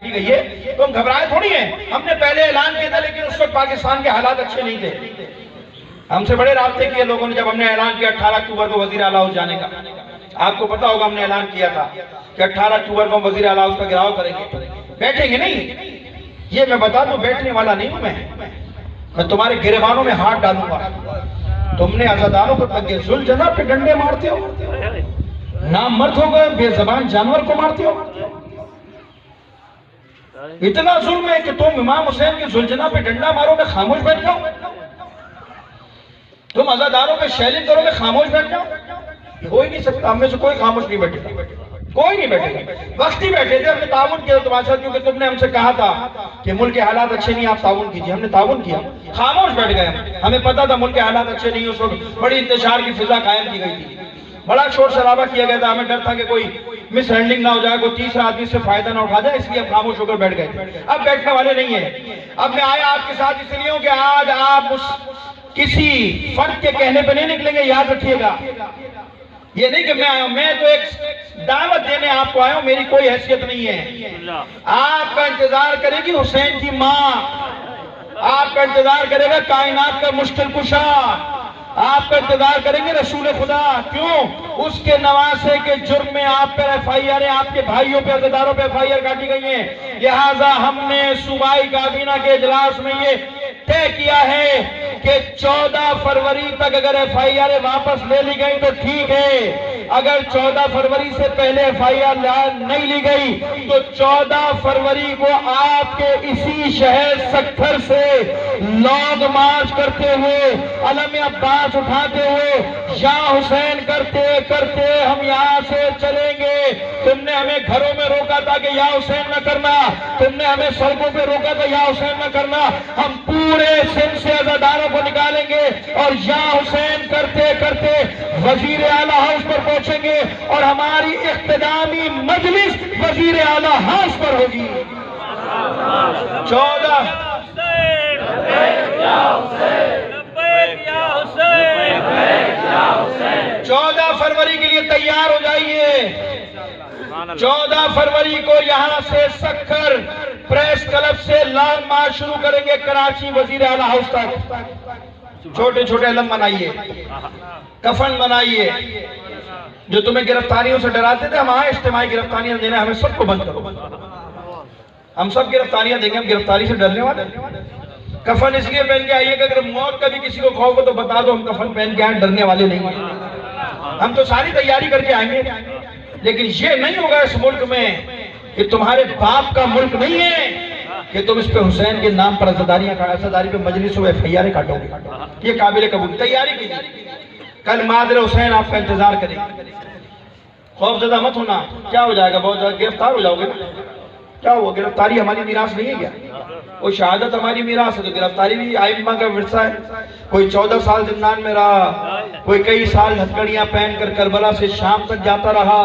کی گئی ہے تو ہم گھبرائے تھوڑی ہیں. ہم نے پہلے اعلان کیا تھا لیکن اس وقت پاکستان کے حالات اچھے نہیں تھے. ہم سے بڑے رابطے کیے لوگوں نے جب ہم نے اعلان کیا 18 اکتوبر کو وزیر اعلیٰ ہاؤس جانے کا. آپ کو پتا ہوگا ہم نے اعلان کیا تھا کہ 18 اکتوبر کو ہم وزیر اعلیٰ ہاؤس کا گھیراؤ کریں گے. بیٹھیں گے نہیں, یہ میں بتا دوں بیٹھنے والا نہیں ہوں میں تمہارے گریبانوں میں ہاتھ ڈالوں گا. تم نے عزاداروں کو تنگے ذوالجناح پہ ڈنڈے مارتے ہو, نام مرد ہو گئے, بے زبان جانور کو مارتے ہو. اتنا ظلم ہے کہ تم امام حسین کے ذوالجناح پہ ڈنڈا مارو گے خاموش بیٹھ جاؤ, تم عزاداروں پہ شیلنگ کرو گے خاموش بیٹھ جاؤ. ہو ہی نہیں سکتا, ہم میں سے کوئی خاموش نہیں بیٹھے گا, کوئی نہیں بیٹھے گا. وقت ہی بیٹھے تھے, ہم نے تعاون کیا تمہارے ساتھ کیونکہ تم نے ہم سے کہا تھا کہ ملک کے حالات اچھے نہیں, آپ تعاون کیجئے. ہم نے تعاون کیا, خاموش بیٹھ گئے. ہمیں پتا تھا ملک کے حالات اچھے نہیں, اس وقت بڑی انتشار کی فضا قائم کی گئی تھی, بڑا شور شرابہ کیا گیا تھا. ہمیں ڈر تھا کہ کوئی مس ہینڈلنگ نہ ہو جائے, کوئی تیسرا آدمی سے فائدہ نہ اٹھا جائے, اس لیے ہم خاموش ہو کر بیٹھ گئے. اب بیٹھنے والے نہیں ہیں. اب میں آیا آپ کے ساتھ اس لیے ہوں کہ آج آپ کسی فرد کے کہنے پہ نہیں نکلیں گے, یاد رکھیے گا. یہ نہیں کہ میں آیا ہوں, میں تو ایک دعوت دینے آپ کو آیا ہوں, میری کوئی حیثیت نہیں ہے. آپ کا انتظار کرے گی حسین کی ماں, آپ کا انتظار کرے گا کائنات کا مشکل کشا, آپ کا انتظار کریں گے رسول خدا. کیوں؟ اس کے نواسے کے جرم میں آپ پر ایف آئی آر, آپ کے بھائیوں پہ عزاداروں پہ ایف آئی آر کاٹی گئی ہیں. لہٰذا ہم نے صوبائی کابینہ کے اجلاس میں یہ طے کیا ہے کہ 14 فروری تک اگر ایف آئی آر واپس لے لی گئی تو ٹھیک ہے, اگر 14 فروری سے پہلے ایف آئی آر نہیں لی گئی تو 14 فروری کو آپ کے اسی شہر سکھر سے لانگ مارچ کرتے ہوئے, علم عباس اٹھاتے ہوئے, یا حسین کرتے کرتے ہم یہاں سے چلیں گے. تم نے ہمیں گھروں میں روکا تھا کہ یا حسین نہ کرنا, تم نے ہمیں سڑکوں پہ روکا تھا یا حسین نہ کرنا. ہم پورے سندھ سے عزاداروں کو نکالیں گے اور یا حسین کرتے کرتے وزیر اعلیٰ ہاؤس پر پہنچیں گے اور ہماری اختتامی مجلس وزیر اعلیٰ ہاؤس پر ہوگی. 14 فروری کے لیے تیار ہو جائیے. 14 فروری کو یہاں سے سکھر پریس کلب سے لانگ مارچ شروع کریں گے کراچی وزیر اعلیٰ ہاؤس تک. چھوٹے چھوٹے علم بنائیے, کفن بنائیے. جو تمہیں گرفتاریوں سے ڈراتے تھے, ہم آئے اجتماعی گرفتاریاں دینے, ہمیں سب کو بند کرو. ہم سب گرفتاریاں دیں گے, ہم گرفتاری سے ڈرنے والے. کفن اس لیے پہن کے آئیے کہ اگر موت کا بھی کسی کو خوف ہو تو بتا دو, ہم کفن پہن کے آئیں, ڈرنے والے نہیں ہیں. ہم تو ساری تیاری کر کے آئیں گے, لیکن یہ نہیں ہوگا اس ملک میں کہ تمہارے باپ کا ملک نہیں ہے کہ تم اس پہ حسین کے نام پر عزاداری پہ مجلس و ایف آئی آر کاٹو گے. یہ قابل قبول. تیاری کیجیے, کل مادر حسین آپ کا انتظار کریں. خوف زدہ مت ہونا, کیا ہو جائے گا, بہت زیادہ گرفتار ہو جاؤ گے. کیا ہوا, گرفتاری ہماری میراث نہیں ہے کیا؟ کوئی شہادت ہماری میراث ہے تو گرفتاری بھی آئمہ کا ورثہ ہے. کوئی 14 سال زندان میں رہا, کوئی کئی سال ہتھکڑیاں پہن کر کربلا سے شام تک جاتا رہا,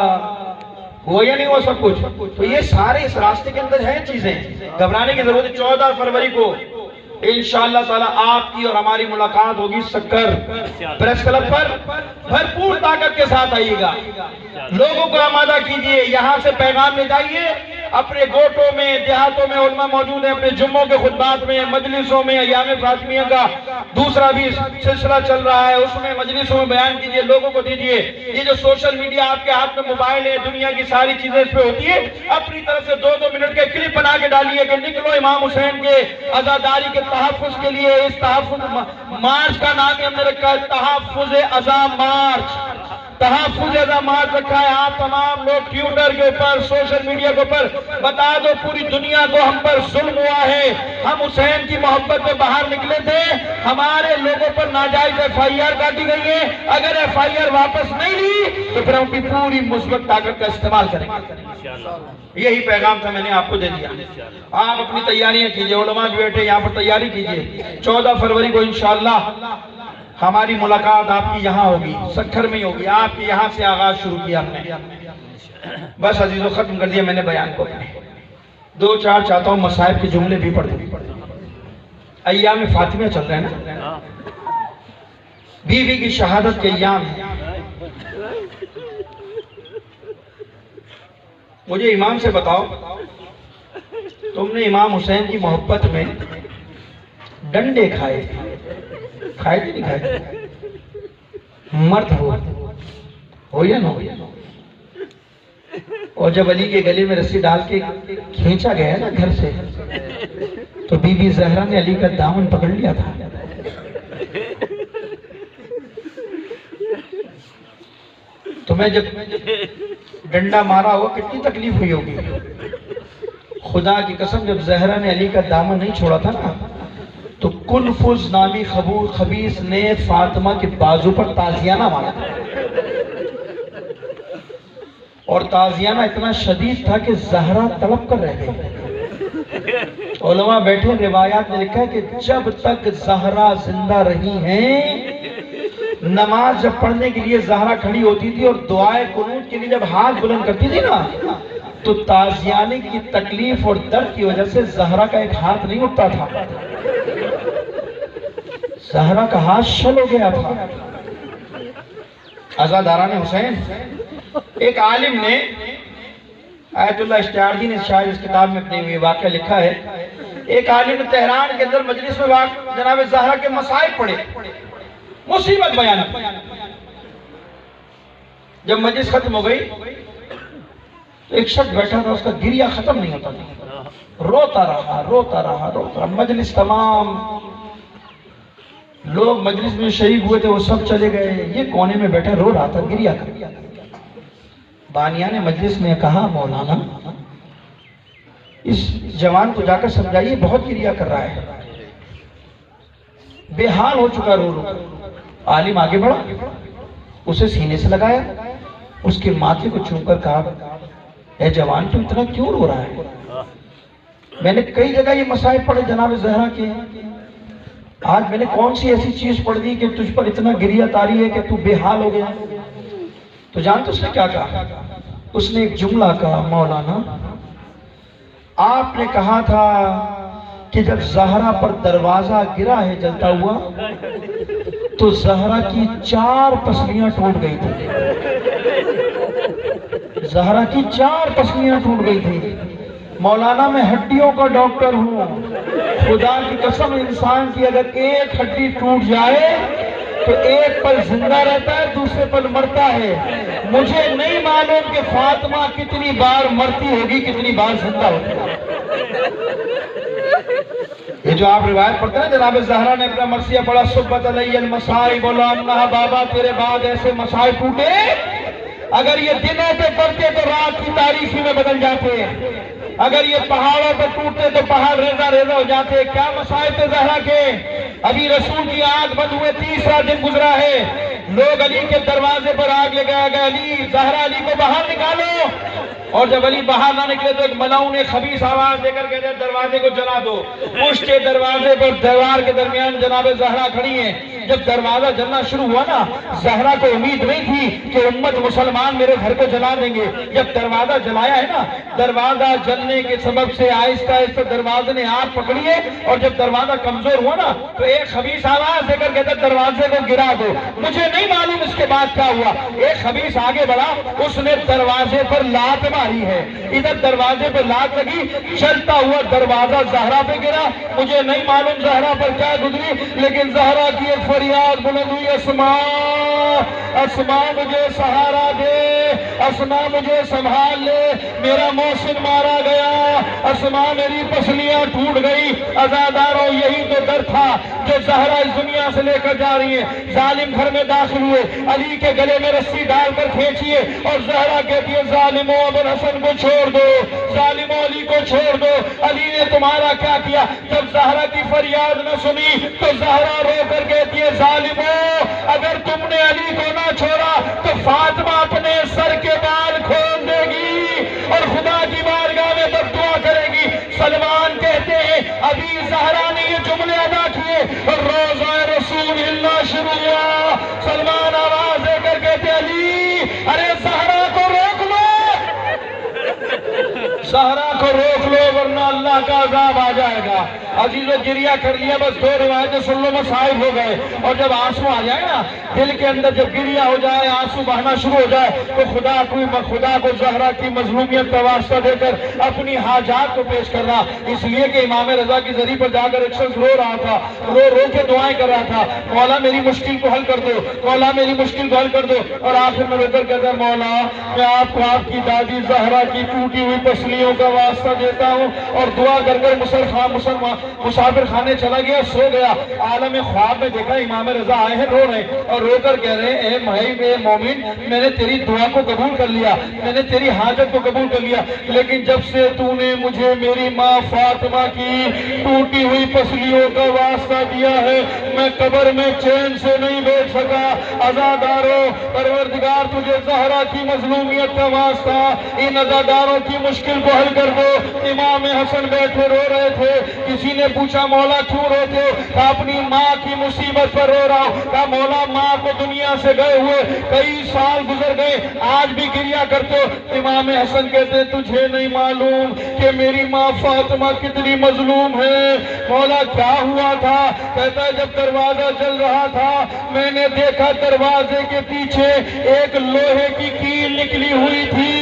ہوا یا نہیں ہوا سب کچھ؟ تو یہ سارے اس راستے کے اندر ہیں چیزیں, گھبرانے کی ضرورت ہے. 14 فروری کو انشاءاللہ تعالی آپ کی اور ہماری ملاقات ہوگی سکھر پریس کلب پر. بھرپور طاقت کے ساتھ آئیے گا, لوگوں کو آمادہ کیجئے, یہاں سے پیغام لے جائیے. اپنے گوٹوں میں, دیہاتوں میں علماء موجود ہیں, اپنے جمعوں کے خطبات میں, مجلسوں میں, ایام فاطمیہ کا دوسرا بھی سلسلہ چل رہا ہے, اس میں مجلسوں میں بیان کیجئے, لوگوں کو دیجئے. یہ جو سوشل میڈیا آپ کے ہاتھ میں موبائل ہے, دنیا کی ساری چیزیں اس پہ ہوتی ہے, اپنی طرف سے 2-2 منٹ کے کلپ بنا کے ڈالیے کہ نکلو امام حسین کے عزاداری کے تحفظ کے لیے. اس تحفظ مارچ کا نام ہم نے رکھا ہے تحفظ عزا مارچ. تحفظ عزا مارچ رکھا ہے. آپ تمام لوگ ٹویٹر کے اوپر, سوشل میڈیا کے اوپر بتا دو پوری دنیا کو ہم پر ظلم ہوا ہے, ہم حسین کی محبت میں باہر نکلے تھے, ہمارے لوگوں پر ناجائز ایف آئی آر کاٹی گئی ہے. اگر ایف آئی آر واپس نہیں لی تو پھر ہم کی پوری مثبت طاقت کا استعمال کریں گے. یہی پیغام تھا, میں نے آپ کو دے دیا. آپ اپنی تیاریاں کیجئے, علماء بھی بیٹھے یہاں پر تیاری کیجئے. 14 فروری کو انشاءاللہ ہماری ملاقات آپ کی یہاں ہوگی, سکھر میں ہوگی. آپ کی یہاں سے آغاز شروع کیا ہم نے. بس عزیزو ختم کر دیا میں نے بیان کو. 2-4 چاہتا ہوں مصائب کے جملے بھی پڑھ دیں. ایام فاطمیہ چل رہے ہیں نا, بیوی کی شہادت کے ایام ہیں. مجھے امام سے بتاؤ تم نے امام حسین کی محبت میں ڈنڈے کھائے تھے نہیں کھائے؟ مرد ہو یا نہ ہو؟ اور جب علی کے گلے میں رسی ڈال کے کھینچا گیا نا گھر سے، تو بی بی زہرا نے علی کا دامن پکڑ لیا تھا۔ تمہیں جب ڈنڈا مارا ہوا کتنی تکلیف ہوئی ہوگی؟ خدا کی قسم جب زہرا نے علی کا دامن نہیں چھوڑا تھا نا، تو کنفذ نامی خبیث نے فاطمہ کے بازو پر تازیانہ مارا، اور تازیانہ اتنا شدید تھا کہ زہرا تڑپ کر رہ گئی۔ علماء بیٹھے، روایات میں لکھا ہے کہ جب تک زہرا زندہ رہی ہیں، نماز جب پڑھنے کے لیے زہرا کھڑی ہوتی تھی اور دعائے قنوت کے لیے جب ہاتھ بلند کرتی تھی نا، تو تازیانے کی تکلیف اور درد کی وجہ سے زہرا کا ایک ہاتھ نہیں اٹھتا تھا، زہرا کا ہاتھ شل ہو گیا تھا۔ عزاداران حسین، ایک عالم نے، آیت اللہ اشتیاردی نے شاید اس کتاب میں اپنے واقعہ لکھا ہے، ایک عالم نے تہران کے اندر مجلس میں جناب زہرا کے مصائب پڑھے، مصیبت بیان کی۔ جب مجلس ختم ہو گئی تو ایک شخص بیٹھا تھا، اس کا گریہ ختم نہیں ہوتا تھا، روتا رہا۔ مجلس تمام لوگ مجلس میں شریک ہوئے تھے، وہ سب چلے گئے، یہ کونے میں بیٹھا رو رہا تھا، گریہ کر۔ بانیان مجلس نے کہا، مولانا اس جوان کو جا کر سمجھائیے، بہت گریہ کر رہا ہے، بے حال ہو چکا رو۔ عالم آگے بڑھا، اسے سینے سے لگایا، اس کے ماتھے کو چوم کر کہا، اے جوان تو اتنا کیوں رو رہا ہے؟ میں نے کئی جگہ یہ مصائب پڑھے جناب زہرا کے، آج میں نے کون سی ایسی چیز پڑھ دی کہ تجھ پر اتنا گریہ طاری ہے کہ تو بے حال ہو گیا؟ تو جانتے اس نے کیا کہا؟ اس نے ایک جملہ کہا، مولانا آپ نے کہا تھا کہ جب زہرا پر دروازہ گرا ہے جلتا ہوا تو زہرا کی 4 پسلیاں ٹوٹ گئی تھی، زہرا کی 4 پسلیاں ٹوٹ گئی تھی۔ مولانا میں ہڈیوں کا ڈاکٹر ہوں، خدا کی قسم انسان کی اگر ایک ہڈی ٹوٹ جائے تو ایک پل زندہ رہتا ہے، دوسرے پل مرتا ہے۔ مجھے نہیں معلوم کہ فاطمہ کتنی بار مرتی ہوگی، کتنی بار زندہ ہوگی۔ یہ جو آپ روایت پڑھتے ہیں جناب زہرا نے اپنا مرثیہ پڑھا، صبت علی المصائب لامنہ، بابا تیرے بعد ایسے مصائب ٹوٹے، اگر یہ دنوں پہ پڑھتے تو رات کی تاریخی میں بدل جاتے، اگر یہ پہاڑوں پہ ٹوٹتے تو پہاڑ ریزہ ریزہ ہو جاتے۔ کیا مصائب تھے زہرا کے؟ ابھی رسول کی آنکھ بند ہوئے 30واں دن گزرا ہے، لوگ علی کے دروازے پر آگ لے گئے، علی زہرا علی کو باہر نکالو، اور جب علی باہر نہ نکلے تو ایک ملعون خبیث آواز دے کر کہتے ہیں دروازے کو جلا دو۔ پشت کے دروازے پر دیوار کے درمیان جناب زہرا کھڑی ہیں۔ جب دروازہ جلنا شروع ہوا نا، زہرا کو امید نہیں تھی کہ امت مسلمان میرے گھر کو جلا دیں گے۔ جب دروازہ جلایا ہے نا، دروازہ جلنے کے سبب سے آہستہ آہستہ دروازے نے آگ پکڑی ہے، اور جب دروازہ کمزور ہوا نا تو ایک خبیث آواز دے کر کہتے ہیں دروازے کو گرا دو۔ مجھے نہیں معلوم اس کے بعد کیا ہوا، ایک خبیث آگے بڑھا، اس نے دروازے پر لات ماری ہے، ادھر دروازے پر لات لگی، چلتا ہوا دروازہ زہرا پہ گرا۔ مجھے نہیں معلوم زہرا پر کیا گزری، لیکن زہرا کی ایک فریاد بلند ہوئی، اسماء اسماء مجھے سہارا دے، اسماء مجھے سنبھال لے، میرا محسن مارا گیا، اسماء میری پسلیاں ٹوٹ گئی۔ عزاداروں یہی تو در تھا جو زہرا اس دنیا سے لے کر جا رہی ہے۔ ظالم گھر میں داخل ہوئے، علی کے گلے میں رسی ڈال کر کھینچیے، اور زہرا کہتی ہے ظالموں ابن حسن کو چھوڑ دو، ظالموں علی کو چھوڑ دو، علی نے تمہارا کیا کیا؟ جب زہرا کی فریاد نہ سنی تو زہرا رو کر کہتی ہے ظالموں اگر تم نے علی کو نہ چھوڑا تو فاطمہ اپنے سر کے بال کھول دے گی اور خدا کی بارگاہ میں بد دعا کرے گی۔ سلمان کہتے ہیں ابھی زہرا نے یہ جملے ادا کیے اور روزہ رسول اللہ شروع ہوا۔ سلمان آواز دے کر کہتے علی ارے زہرا کو روک لو، زہرا کو روک لو ورنہ اللہ اللہ کا عذاب آ جائے گا۔ عزیزو گریہ کر لیا، بس 2 روایتیں سن لو، مصائب ہو گئے۔ اور جب آنسو آ جائے نا دل کے اندر، جب گریہ ہو جائے، آنسو بہنا شروع ہو جائے، تو خدا کو زہرا کی مظلومیت کا واسطہ دے کر اپنی حاجات کو پیش کرنا۔ اس لیے کہ امام رضا کی زری پر جا کر ایک شخص رو رہا تھا، رو کے دعائیں کر رہا تھا، مولا میری مشکل کو حل کر دو، مولا میری مشکل کو حل کر دو۔ اور آخر میں رو کر کہتا ہے، مولا میں آپ کو آپ کی دادی زہرا کی ٹوٹی ہوئی پسلیوں کا واسطہ دیتا ہوں۔ اور دعا کر کر مسافر خانے چلا گیا، سو گیا۔ عالم خواب میں دیکھا امام رضا آئے ہیں، رو رہے ہیں اور رو کر کہہ رہے ہیں، اے بھائی اے مومن، میں نے تیری دعا کو قبول کر لیا، میں نے تیری حاجت کو قبول کر لیا، لیکن جب سے تو نے مجھے میری ماں فاطمہ کی ٹوٹی ہوئی پسلیوں کا واسطہ دیا ہے، میں قبر میں چین سے نہیں بیٹھ سکا۔ عزادارو، پروردگار تجھے زہرا کی مظلومیت کا واسطہ ان عزاداروں کی مشکل کو حل کر دو۔ امام حسن بیٹھے رو رہے تھے، کسی نے پوچھا مولا کیوں روتے ہو؟ کہا اپنی ماں کی مصیبت پر رو رہا ہوں۔ کہا مولا ماں کو دنیا سے گئے ہوئے کئی سال گزر گئے، آج بھی گریہ کرتے ہو؟ امام حسن کہتے تجھے نہیں معلوم کہ میری ماں فاطمہ کتنی مظلوم ہے۔ مولا کیا ہوا تھا؟ کہتا ہے جب دروازہ چل رہا تھا میں نے دیکھا دروازے کے پیچھے ایک لوہے کی کیل نکلی ہوئی تھی۔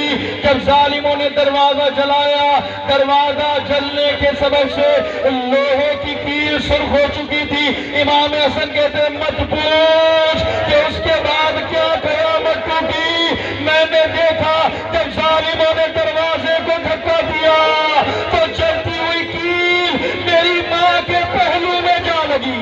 جب ظالموں نے دروازہ جلایا، دروازہ جلنے کے سبب سے لوہے کی کیل سرخ ہو چکی تھی۔ امام حسن کہتے ہیں مت پوچھ کہ اس کے بعد کیا قیامت ٹوٹی۔ میں نے دیکھا جب ظالموں نے دروازے کو دھکا دیا تو جلتی ہوئی کیل میری ماں کے پہلو میں جا لگی۔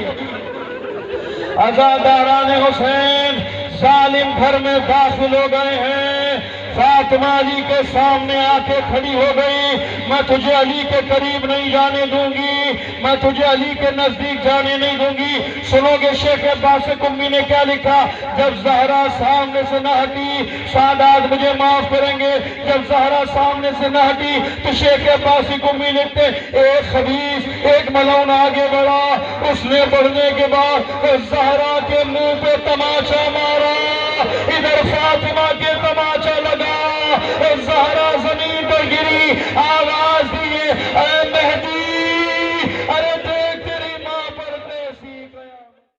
عزاداران حسین ظالم گھر میں داخل ہو گئے ہیں۔ فاطمہ علی کے سامنے آ کے کھڑی ہو گئی، میں تجھے علی کے قریب نہیں جانے دوں گی، میں تجھے علی کے نزدیک جانے نہیں دوں گی۔ سنو گے شیخ عباس قمی نے کیا لکھا؟ جب زہرا سامنے سے نہ ہٹی، سادات مجھے معاف کریں گے، جب زہرا سامنے سے نہ ہٹی تو شیخ عباس قمی لکھتے ایک خبیث ایک ملعون آگے بڑھا، اس نے بڑھنے کے بعد زہرا کے منہ پہ تماچا مارا، ادھر فاطمہ کے